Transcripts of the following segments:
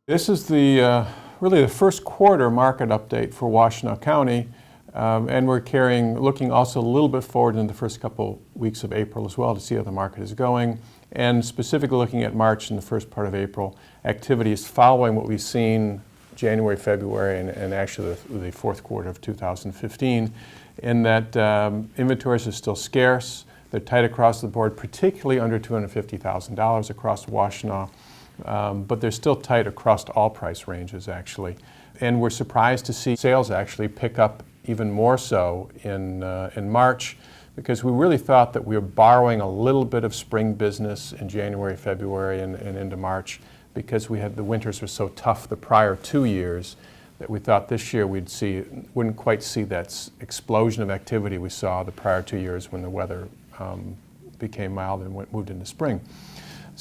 This is the really the first quarter market update for Washtenaw County, and we're looking also a little bit forward in the first couple weeks of April as well to see how the market is going, and specifically looking at March and the first part of April. Activity is following what we've seen January, February, and actually the fourth quarter of 2015, in that inventories are still scarce. They're tight across the board, particularly under $250,000 across Washtenaw. But they're still tight across all price ranges, actually. And we're surprised to see sales actually pick up even more so in March, because we really thought that we were borrowing a little bit of spring business in January, February, and into March, because the winters were so tough the prior 2 years that we thought this year wouldn't quite see that explosion of activity we saw the prior 2 years when the weather became mild and moved into spring.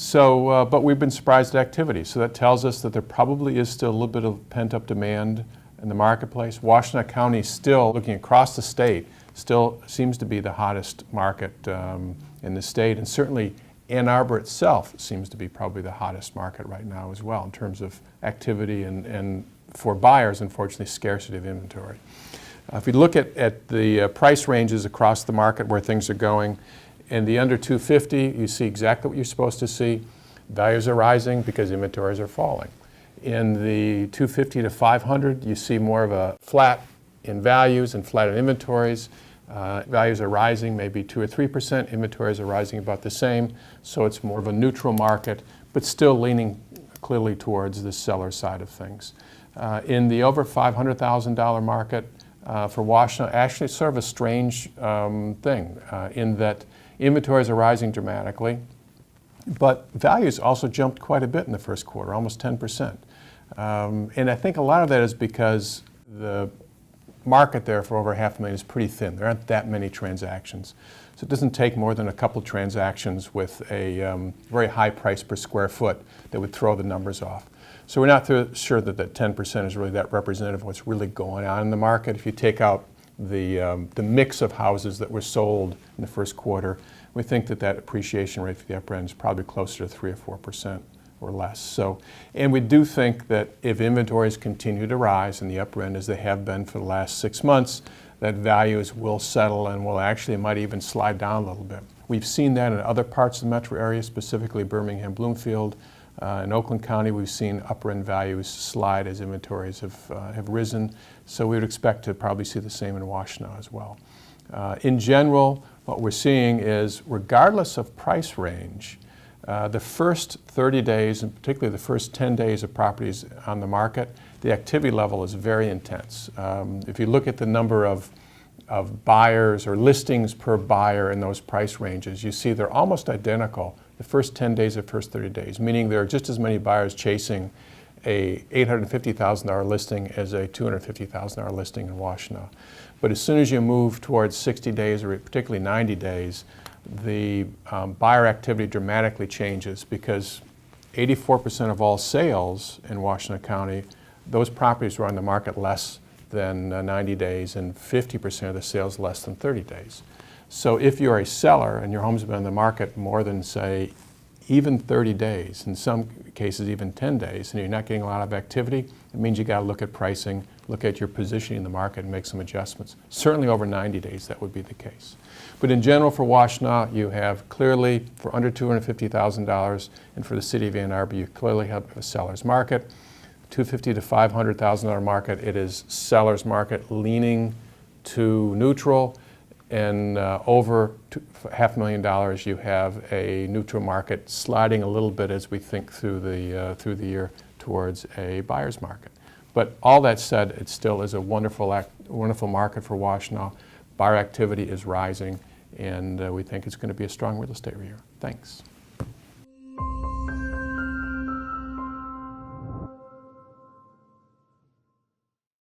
So, but we've been surprised at activity. So that tells us that there probably is still a little bit of pent-up demand in the marketplace. Washtenaw County still, looking across the state, still seems to be the hottest market in the state. And certainly Ann Arbor itself seems to be probably the hottest market right now as well in terms of activity and for buyers, unfortunately, scarcity of inventory. If you look at the price ranges across the market where things are going, in the under 250, you see exactly what you're supposed to see. Values are rising because inventories are falling. In the 250 to 500, you see more of a flat in values and flat in inventories. Values are rising maybe 2 or 3%. Inventories are rising about the same. So it's more of a neutral market, but still leaning clearly towards the seller side of things. In the over $500,000 market for Washtenaw, actually sort of a strange thing in that inventories are rising dramatically, but values also jumped quite a bit in the first quarter, almost 10%. And I think a lot of that is because the market there for over $500,000 is pretty thin. There aren't that many transactions. So it doesn't take more than a couple transactions with a very high price per square foot that would throw the numbers off. So we're not sure that that 10% is really that representative of what's really going on in the market. If you take out the mix of houses that were sold in the first quarter, we think that appreciation rate for the upper end is probably closer to 3 or 4% or less. So, and we do think that if inventories continue to rise in the upper end as they have been for the last 6 months, that values will settle and might even slide down a little bit. We've seen that in other parts of the metro area, specifically Birmingham, Bloomfield. In Oakland County, we've seen upper end values slide as inventories have risen. So we would expect to probably see the same in Washtenaw as well. In general, what we're seeing is, regardless of price range, the first 30 days, and particularly the first 10 days of properties on the market, the activity level is very intense. If you look at the number of buyers or listings per buyer in those price ranges, you see they're almost identical the first 10 days or first 30 days, meaning there are just as many buyers chasing a $850,000 listing as a $250,000 listing in Washtenaw. But as soon as you move towards 60 days or particularly 90 days, the buyer activity dramatically changes, because 84% of all sales in Washtenaw County, those properties were on the market less than 90 days, and 50% of the sales less than 30 days. So if you're a seller and your home's been on the market more than, say, even 30 days, in some cases even 10 days, and you're not getting a lot of activity, it means you got to look at pricing, look at your positioning in the market, and make some adjustments. Certainly over 90 days that would be the case. But in general for Washtenaw, you have clearly, for under $250,000, and for the city of Ann Arbor, you clearly have a seller's market. $250,000 to $500,000 market, it is seller's market leaning to neutral. And over $500,000, you have a neutral market sliding a little bit as we think through the year towards a buyer's market. But all that said, it still is a wonderful market for Washtenaw. Buyer activity is rising, and we think it's going to be a strong real estate year. Thanks.